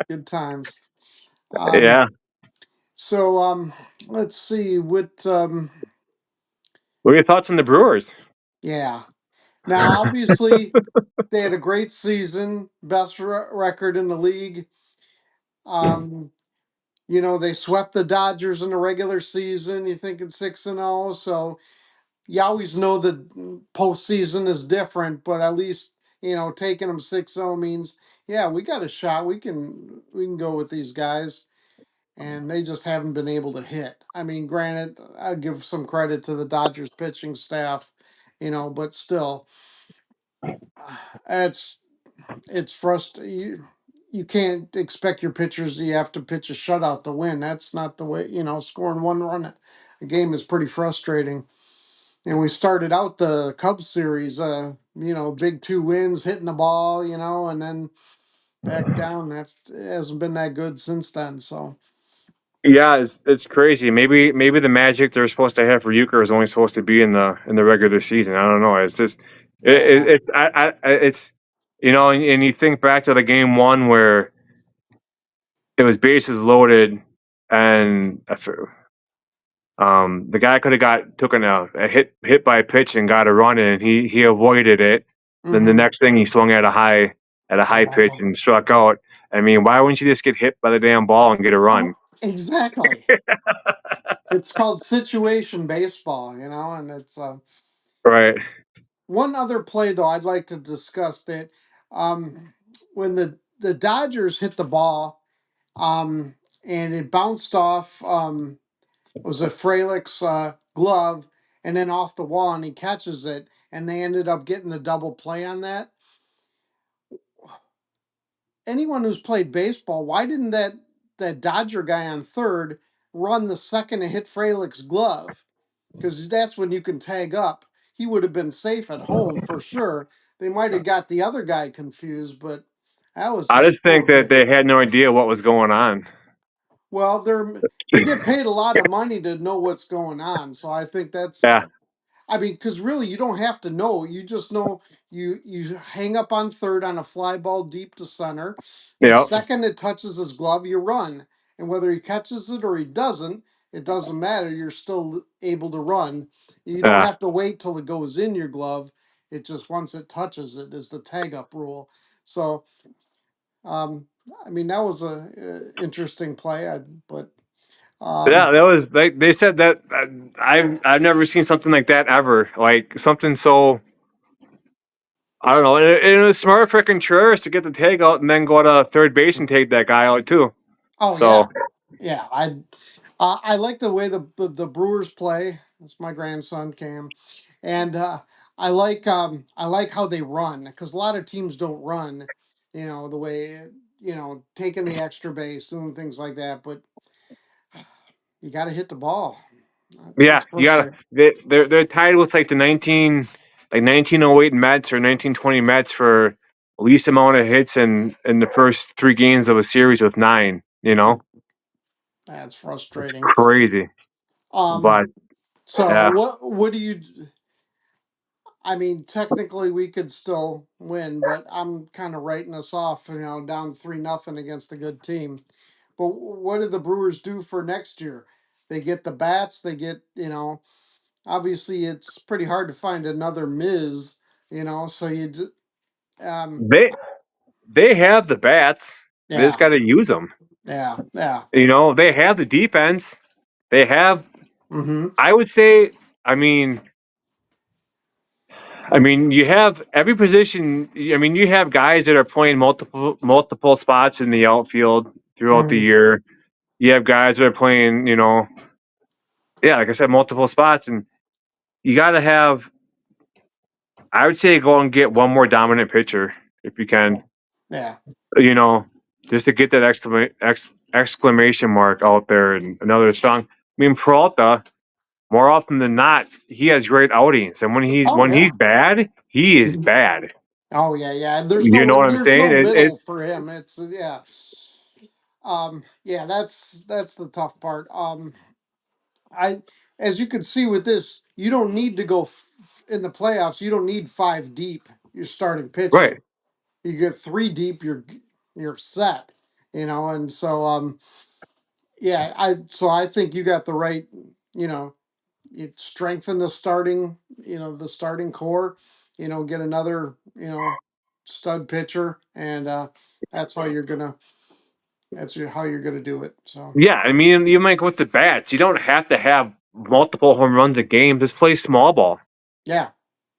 Good times. Um, Yeah. so let's see what What are your thoughts on the Brewers? yeah. Now, obviously, they had a great season, best record in the league. Um, they swept the Dodgers in the regular season. You thinking 6-0, so you always know the postseason is different, but at least taking them 6-0 means yeah, we got a shot. We can go with these guys, and they just haven't been able to hit. I mean, granted, I give some credit to the Dodgers pitching staff, but still, it's frustrating. You can't expect your pitchers. You have to pitch a shutout to win. That's not the way. Scoring one run a game is pretty frustrating. And we started out the Cubs series, big 2 wins, hitting the ball, and then back down. That hasn't been that good since then. So Yeah, it's crazy. Maybe the magic they're supposed to have for Euchre is only supposed to be in the regular season. I don't know. It's just yeah. it's it's and you think back to the game one where it was bases loaded and the guy could have taken a hit by a pitch and got a run in. He avoided it. Then the Mm-hmm. next thing he swung at a high pitch and struck out. I mean, why wouldn't you just get hit by the damn ball and get a run? Well, exactly. It's called situation baseball, and it's Right. one other play though I'd like to discuss that um, when the Dodgers hit the ball. Um, and it bounced off. It was a Frelick's glove, and then off the wall, and he catches it, and they ended up getting the double play on that. Anyone who's played baseball, why didn't that Dodger guy on third run the second to hit Frelick's glove? Because that's when you can tag up. He would have been safe at home for sure. They might have got the other guy confused, but that was I just just poor think that pitch. they had no idea what was going on. Well, you get paid a lot of money to know what's going on, so I think that's. Yeah, I mean, because really, you don't have to know. You just know you hang up on third on a fly ball deep to center. The yeah, second it touches his glove, you run, and whether he catches it or he doesn't, it doesn't matter. You're still able to run. You don't yeah. have to wait till it goes in your glove. It just once it touches it is the tag up rule. So, um, I mean, that was a interesting play. But Yeah, um, that was they said that I've never seen something like that ever. Like something so I don't know. And it was smart for Contreras to get the tag out and then go to third base and take that guy out too. oh So yeah, yeah. I like the way the Brewers play. It's my grandson Cam, and I like how they run because a lot of teams don't run. You know the way taking the extra base, doing things like that. But you got to hit the ball. yeah, It's you gotta. frustrating. They're tied with like the 1908 Mets or 1920 Mets for least amount of hits in the first three games of a series with nine. You know, That's frustrating. crazy. Um. But So yeah, what do you? I mean, technically we could still win, but I'm kind of writing us off. Down 3-0 against a good team. But what do the Brewers do for next year? They get the bats. They get, obviously it's pretty hard to find another Miz, so um, they they have the bats. They just yeah, got to use them. yeah. You know, they have the defense. They have. Mm-hmm. I would say. I mean, you have every position. I mean, you have guys that are playing multiple spots in the outfield throughout the Mm-hmm. year. You have guys that are playing, yeah, like I said, multiple spots, and you got to have. I would say go and get one more dominant pitcher if you can. Yeah. You know, just to get that exclamation mark out there and another strong. I mean, Peralta, more often than not, he has great outings, and Oh when he's yeah. bad, he is bad. Oh yeah, yeah. You know what I'm There's saying? no middle It's for him. It's yeah. Yeah, that's the tough part. I as you can see with this, you don't need to go in the playoffs. You don't need five deep. You're starting right. pitching. You get three deep, you're set. And so yeah, I think you got the right. You know, you strengthen the starting core. Get another stud pitcher, and that's how you're gonna how you're gonna do it. So Yeah, I mean, you might go with the bats. You don't have to have multiple home runs a game. Just play small ball. yeah,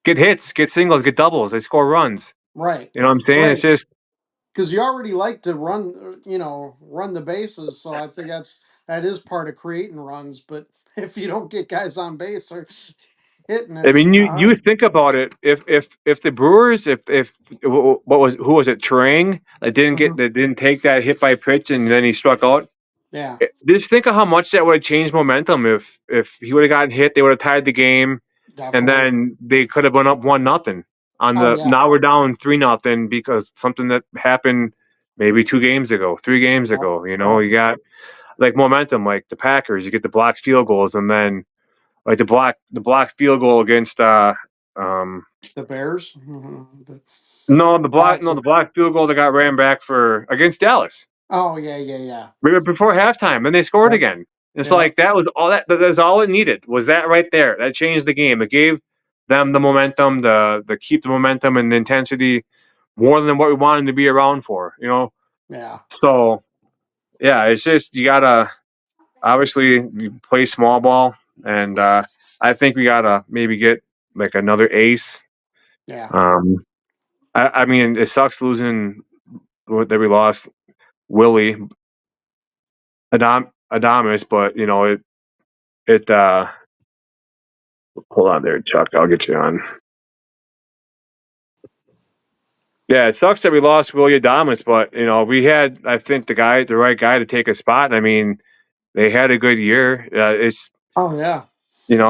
Get hits, get singles, get doubles. They score runs. right, You know what I'm saying? It's right. just Because you already like to run, run the bases. So I think that is part of creating runs. But if you don't get guys on base or hitting, I it's mean, you hard. think about it. If the Brewers, if what was who was it, Trang Hmm. that didn't take that hit by pitch and then he struck out. Yeah, Just think of how much that would have changed momentum if he would have gotten hit. They would have tied the game, and definitely. then they could have went up 1-0 on Oh the. yeah, Now we're down 3-0 because something that happened maybe 2 games ago, 3 games yep, ago. You got like momentum, like the Packers. You get the blocked field goals, and then like the blocked field goal against um the Bears. Mhm. The no last. the blocked field goal that got ran back for against Dallas Oh yeah, yeah, yeah. right before halftime. Then they scored Yep, again. It's yep, like that was all that's all it needed was that right there. That changed the game. It gave them the momentum, the keep the momentum and the intensity more than what we wanted to be around for. yeah, So yeah, it's just you gotta obviously you play small ball, and I think we gotta maybe get like another ace. yeah. Um, I mean, it sucks losing that we lost Willie, Adamas, but it hold on there, Chuck. I'll get you on. Yeah, it sucks that we lost Willie Adamas, but we had, I think, the right guy to take a spot. I mean, they had a good year. It's Oh yeah,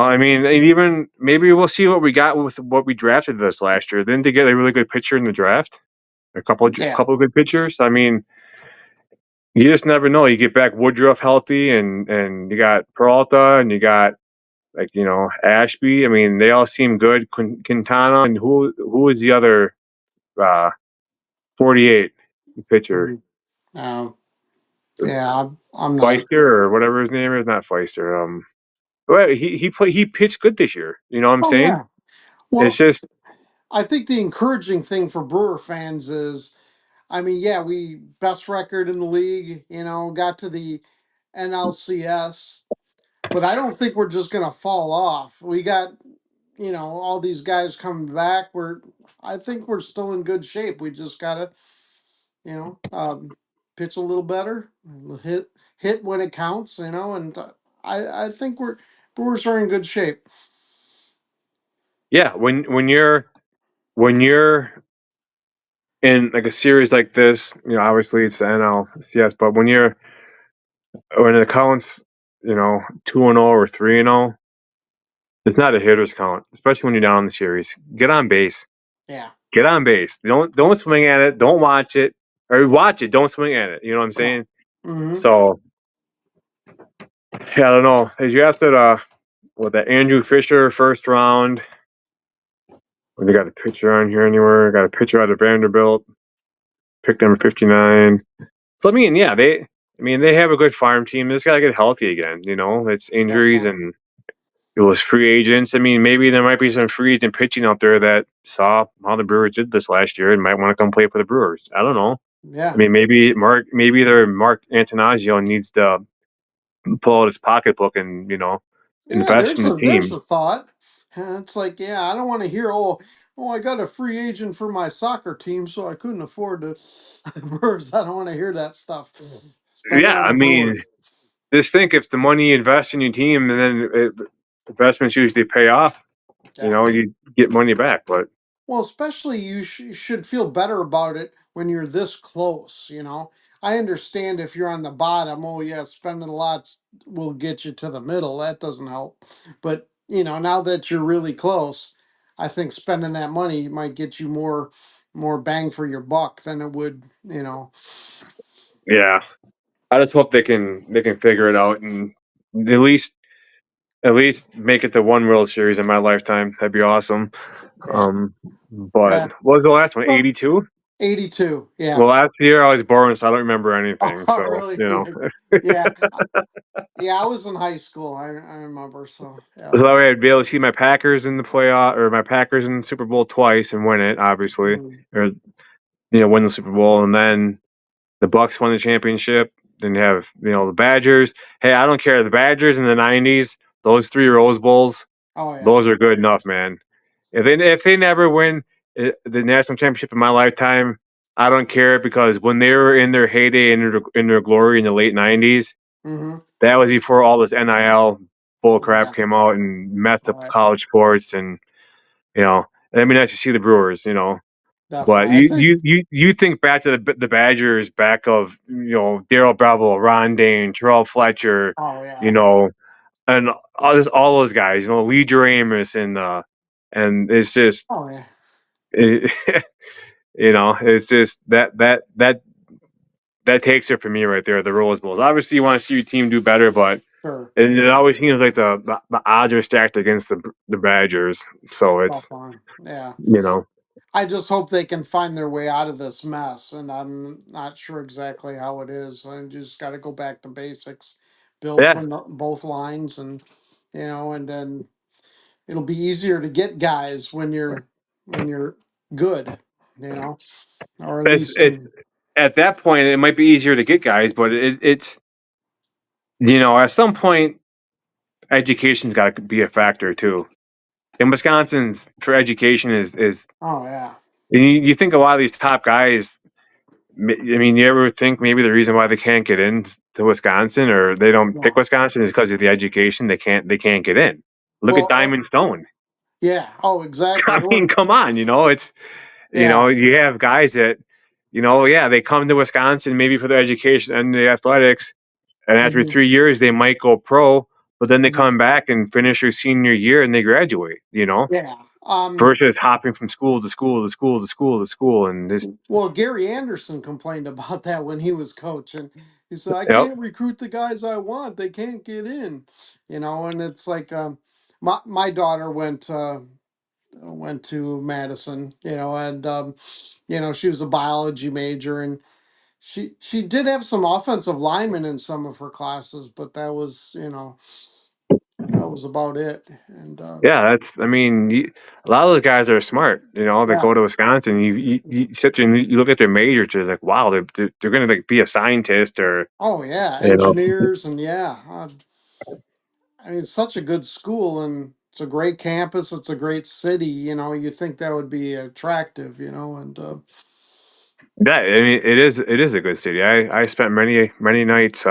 I mean, and even maybe we'll see what we got with what we drafted this last year. Didn't they get a really good pitcher in the draft? yeah. Couple of good pitchers. I mean, you just never know. You get back Woodruff healthy, and you got Peralta, and you got Ashby. I mean, they all seem good. Quintana, and who is the other 48 pitcher? Mhm. Um, yeah, I'm not. Feister or whatever his name is. Not Feister. Well, he pitched good this year. You know what I'm Oh saying? yeah. It's Well, just I think the encouraging thing for Brewer fans is, I mean, yeah, we best record in the league. Got to the NLCS, but I don't think we're just gonna fall off. We got all these guys coming back. I think we're still in good shape. We just gotta you know, pitch a little better, hit when it counts, and I think Brewers are in good shape. yeah. When you're in like a series like this, obviously it's the NLCS, but when it counts, 2-0 or 3-0, it's not a hitter's count, especially when you're down in the series. Get on base. Yeah. Get on base. Don't swing at it. Don't watch it. Or watch it. Don't swing at it. You know what I'm Yeah. saying? Mm-hmm. So yeah, I don't know. As you after the Andrew Fisher first round. When they got a pitcher on here anywhere, got a pitcher out of Vanderbilt, pick number 59. So I mean, yeah, they have a good farm team. They just gotta get healthy again. It's injuries Definitely. and it was free agents. I mean, maybe there might be some free agent pitching out there that saw how the Brewers did this last year and might want to come play for the Brewers. I don't know. I Yeah. mean, maybe their Mark Antanasio needs to pull out his pocketbook and Yeah. invest in the There's team. a thought. It's like, yeah, I don't want to hear, I got a free agent for my soccer team, so I couldn't afford to Brewers. I don't want to hear that stuff. Spend it Yeah, on I the mean, Brewers. just think if the money you invest in your team and then investments usually pay off, Yeah. you get money back. But Well, especially you should feel better about it when you're this close. I understand if you're on the bottom, oh yeah, spending a lot will get you to the middle. That doesn't help. But, now that you're really close, I think spending that money might get you more bang for your buck than it would. yeah, I just hope they can figure it out and at least at least make it to one World Series in my lifetime. That'd be awesome. Yeah. But Yeah. what was the last one? So 82. 82. Yeah. Well, last year I was born, so I don't remember anything. Oh, So really? Yeah. Yeah, I was in high school. I remember. So, yeah. so that way I'd be able to see my Packers in the playoff or my Packers in the Super Bowl twice and win it, obviously, Mm. or win the Super Bowl, and then the Bucks won the championship. Then you have the Badgers. Hey, I don't care. The Badgers in the '90s, those three Rose Bowls, Oh, yeah. those are good enough, man. If they never win the national championship in my lifetime, I don't care because when they were in their heyday and in their glory in the late '90s, Mm-hmm. that was before all this NIL bull crap Yeah. came out and messed All up right. college sports and it'd be nice to see the Brewers. But Definitely. I think. you think back to the Badgers back of Daryl Bravo, Ron Dane, Terrell Fletcher, Oh, you yeah. know, and all those guys, Lee Dramus and it's just Oh, yeah. it, it's just that takes it for me right there. The Rose Bowls. Obviously, you want to see your team do better, but Sure. it always seems like the odds are stacked against the Badgers. So it's Definitely. Yeah. you know I just hope they can find their way out of this mess, and I'm not sure exactly how it is. I just got to go back to basics, build yeah. from both lines, and then it'll be easier to get guys when you're good, you know, or at It's least it's at that point it might be easier to get guys, but it's at some point education's got to be a factor too. In Wisconsin's for education is oh yeah, you think a lot of these top guys I mean, you ever think maybe the reason why they can't get in to Wisconsin or they don't pick Yeah. Wisconsin is because of the education? They can't get in. Look at Well, Diamond Stone. yeah. Oh, exactly. I mean, come on, it's Yeah. you have guys that, yeah, they come to Wisconsin maybe for their education and the athletics, and after Mhm. 3 years they might go pro, but then they Mhm. come back and finish their senior year and they graduate. Yeah. Versus hopping from school to school to school to school to school and this. Well, Gary Anderson complained about that when he was coaching. He said, "I Yep. can't recruit the guys I want. They can't get in." And it's like my daughter went to Madison. And she was a biology major, and she did have some offensive linemen in some of her classes, but that was about it. And Yeah, I mean, a lot of those guys are smart, that yeah. go to Wisconsin. You sit there and you look at their majors, you're like, wow, they're going to like be a scientist or, Oh yeah, you know, engineers, and yeah. I mean, it's such a good school, and it's a great campus. It's a great city. You think that would be attractive, and yeah, I mean, it is a good city. I spent many nights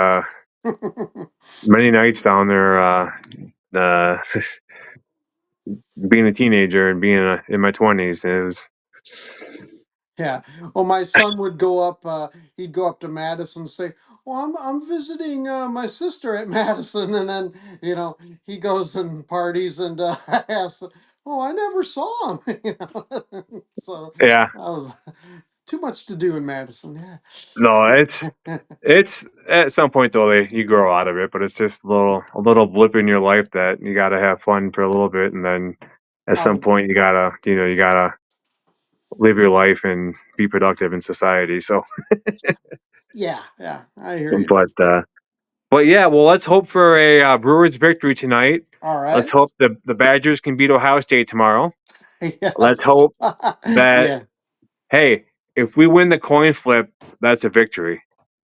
down there, uh, being a teenager and being in my 20s. And it was, yeah. Well, my son would go up. He'd go up to Madison and say, "Well, I'm visiting my sister at Madison," and then he goes and parties, and I ask, "Oh, I never saw him." So yeah, that was too much to do in Madison. no, it's, Yeah. It's at some point though you grow out of it, but it's just a little blip in your life that you gotta have fun for a little bit, and then at some Oh, point you gotta live your life and be productive in society. So, yeah, yeah. I hear you. but yeah, well, let's hope for a Brewers victory tonight. All Let's right. hope the Badgers can beat Ohio State tomorrow. Let's Yes. hope that, Yeah. hey, if we win the coin flip, that's a victory.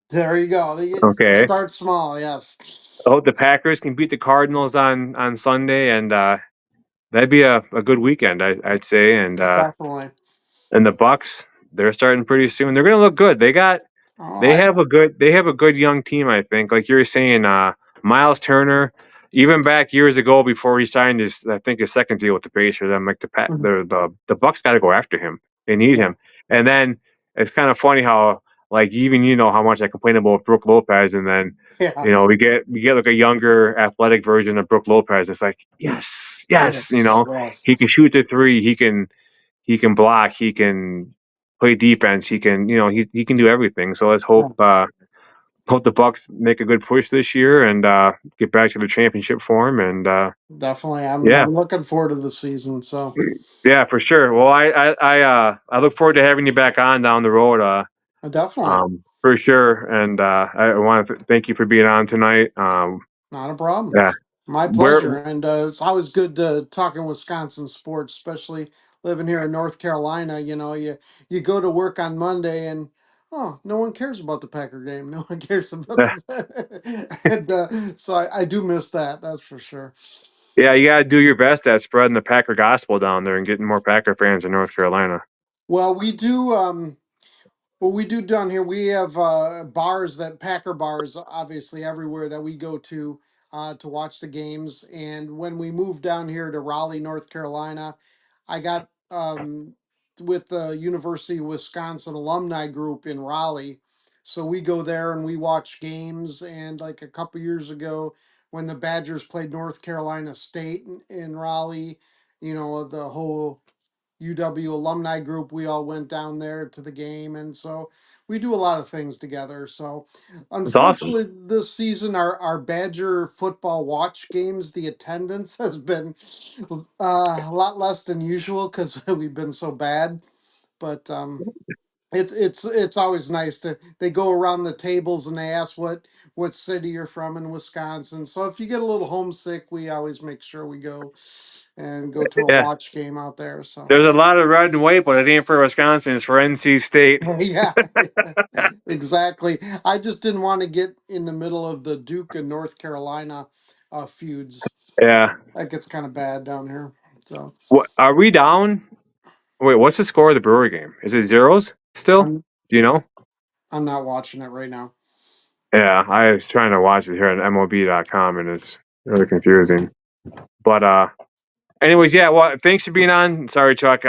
There you go. Okay. Start small. Yes. I hope the Packers can beat the Cardinals on Sunday, and that'd be a good weekend, I'd say, Definitely. and the Bucks, they're starting pretty soon. They're gonna look good. Oh, they have a good young team, I think. Like you were saying, Miles Turner, even back years ago before he signed his second deal with the Pacers, I'm like mhm. the Bucks got to go after him. They need Yeah. him. And then it's kind of funny how like even how much I complain about Brooke Lopez, and then Yeah. we get like a younger athletic version of Brooke Lopez. It's like yes, yes, Yes. Yes. he can shoot the three, he can block, he can play defense, he can do everything. So let's Yeah. hope the Bucks make a good push this year and get back to the championship form. And Definitely. I'm yeah, I'm looking forward to the season. So yeah, for sure. Well, I look forward to having you back on down the road. definitely. For sure. And I want to thank you for being on tonight. Not a problem. Yeah, My where pleasure. And it's always good talking Wisconsin sports, especially living here in North Carolina. You go to work on Monday, and oh, no one cares about the Packer game. No one cares about the and so I do miss that. That's for sure. yeah, you got to do your best at spreading the Packer gospel down there and getting more Packer fans in North Carolina. Well, we do. What we do down here, we have bars Packer bars, obviously everywhere that we go to watch the games. And when we moved down here to Raleigh, North Carolina, I got with the University of Wisconsin alumni group in Raleigh. So we go there and we watch games. And like a couple years ago, when the Badgers played North Carolina State in Raleigh, the whole UW alumni group, we all went down there to the game, and so we do a lot of things together. So, It's awesome. unfortunately, this season our Badger football watch games, the attendance has been a lot less than usual because we've been so bad. But it's always nice to they go around the tables and they ask what city you're from in Wisconsin. So if you get a little homesick, we always make sure we go to a Yeah. watch game out there. So. There's a lot of red and white, but it ain't for Wisconsin. It's for NC State. Yeah, exactly. I just didn't want to get in the middle of the Duke and North Carolina feuds. Yeah. That gets kind of bad down here. So What are we down? Wait, what's the score of the Brewer game? Is it zeros still? I'm Do you know? I'm not watching it right now. Yeah, I was trying to watch it here on MLB.com, and it's really confusing. But anyways, yeah. Well, thanks for being on. Sorry, Chuck.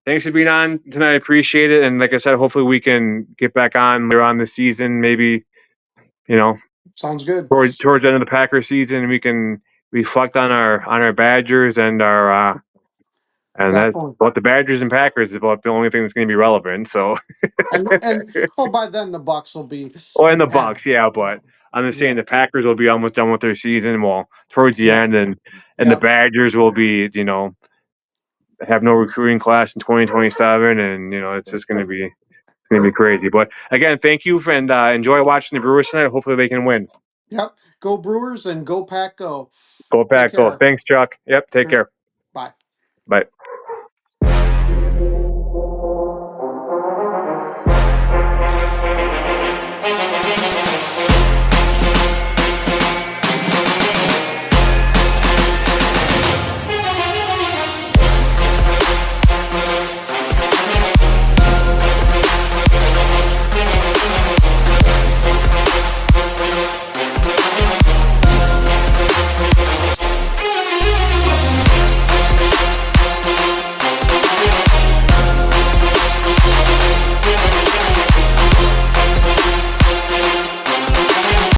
Thanks for being on tonight. I appreciate it. And like I said, hopefully we can get back on later on this season. Maybe Sounds good. towards the end of the Packers season, we can reflect on our Badgers and our and that's Definitely. what the Badgers and Packers is about the only thing that's going to be relevant. So, And oh, by then the Bucks will be. well, and the Yeah. Bucks, yeah. But I'm just saying Yeah. the Packers will be almost done with their season. Well, towards the Yeah. end, and the Yep. Badgers will be have no recruiting class in 2027, and it's just going to be crazy. But again, thank you, and enjoy watching the Brewers tonight. Hopefully, they can win. Yep. Go Brewers and go Pack go. Go Take Pack, go! care. Thanks, Chuck. Yep, take Yep. care. Bye. Bye.